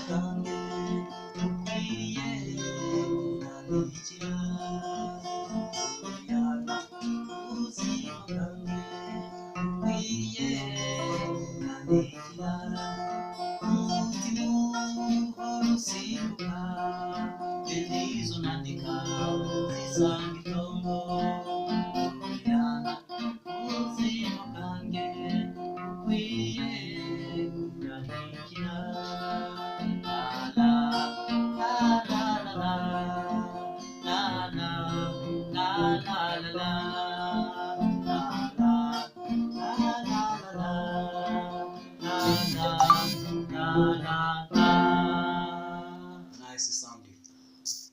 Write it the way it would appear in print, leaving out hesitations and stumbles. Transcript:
kange ukwiye kunandikira yana ubuzima bwange ukwiye kunandikira umutima uhora usimbuka bendizo nandika zisanga itongo yana ubuzima bwange ukwiye kunandikira la la la la la la la la la la Nice sound.